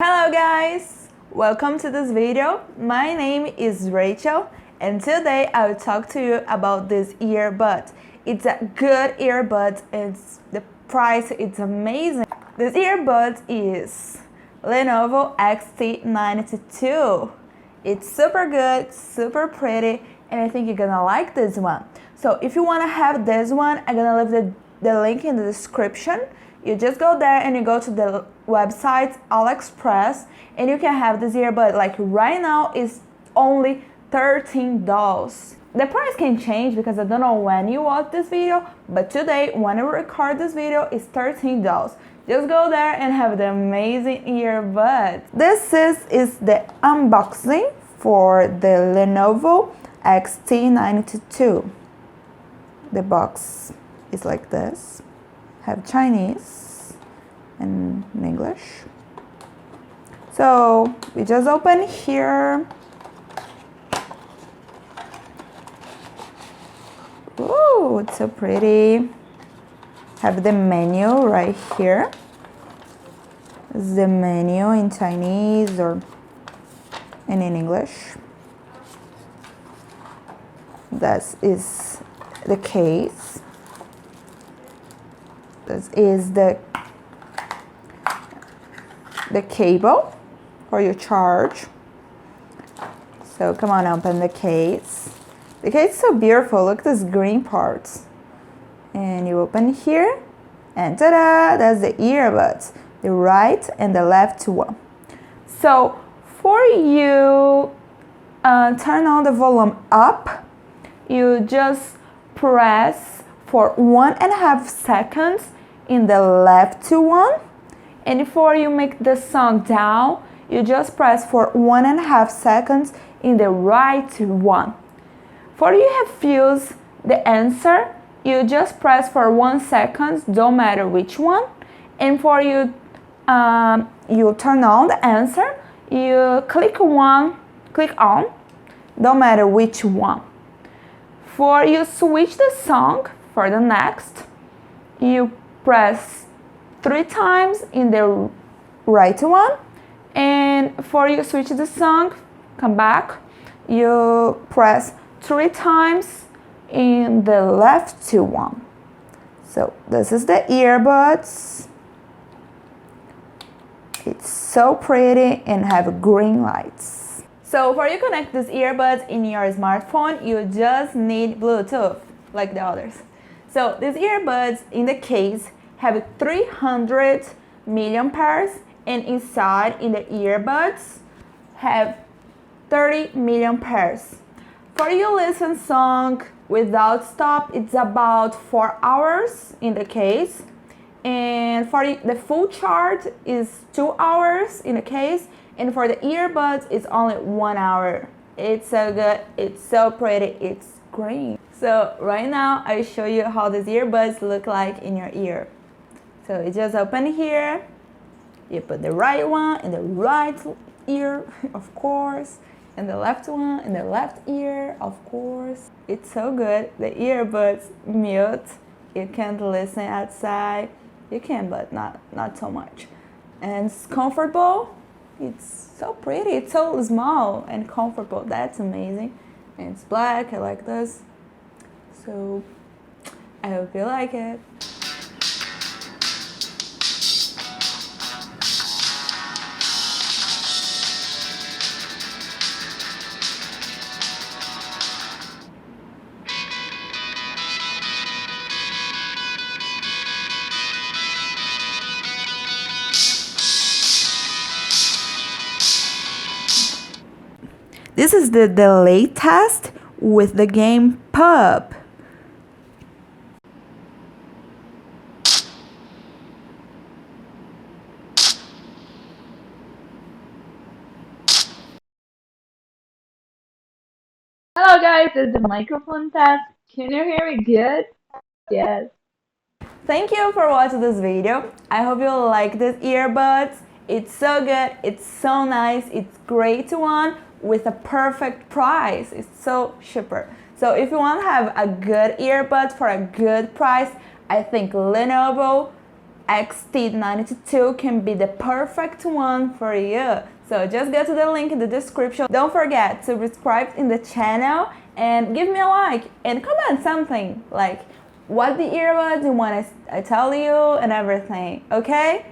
Hello guys! Welcome to this video. My name is Rachel and today I will talk to you about this earbud. It's a good earbud and the price is amazing. This earbud is LENOVO XT92. It's super good, super pretty, and I think you're gonna like this one. So if you wanna have this one, I'm gonna leave the link in the description. You just go there and you go to the website AliExpress and you can have this earbud. Like right now it's only $13. The price can change because I don't know when you watch this video, but today when I record this video it's $13. Just go there and have the amazing earbud. This is the unboxing for the LENOVO XT92. The box is like this. Have Chinese and English. So we just open here. Ooh, it's so pretty. Have the menu right here. This is the menu in Chinese and in English. That is the case. This is the cable for your charge. So come on, open the case. The case is so beautiful. Look at this green parts. And you open here, and ta-da! That's the earbuds, the right and the left one. So for you turn on the volume up, you just press for 1.5 seconds in the left one, and for you make the song down, you just press for 1.5 seconds in the right one. For you have fused the answer, you just press for 1 second, don't matter which one, and for you you turn on the answer, you click on, don't matter which one. For you switch the song for the next, you press 3 times in the right one, and for you switch the song, come back, you press 3 times in the left one. So this is the earbuds. It's so pretty and have green lights. So for you connect these earbuds in your smartphone, you just need Bluetooth like the others. So these earbuds in the case have 300 milliamperes, and inside in the earbuds have 30 milliamperes. For you listen song without stop, it's about 4 hours in the case, and for the full charge is 2 hours in the case, and for the earbuds it's only 1 hour. It's so good, it's so pretty, it's green. So right now I show you how these earbuds look like in your ear. So you just open here, you put the right one in the right ear, of course, and the left one in the left ear, of course. It's so good. The earbuds mute. You can't listen outside. You can, but not so much. And it's comfortable. It's so pretty. It's so small and comfortable. That's amazing. And it's black. I like this. So I hope you like it. This is the delay test with the game Pub. Hello guys, this is the microphone test. Can you hear me good? Yes. Thank you for watching this video. I hope you like this earbuds. It's so good, it's so nice, it's great one with a perfect price. It's so cheaper. So if you want to have a good earbud for a good price, I think LENOVO XT92 can be the perfect one for you. So just go to the link in the description. Don't forget to subscribe in the channel and give me a like and comment something like what the earbuds you want I tell you and everything, okay?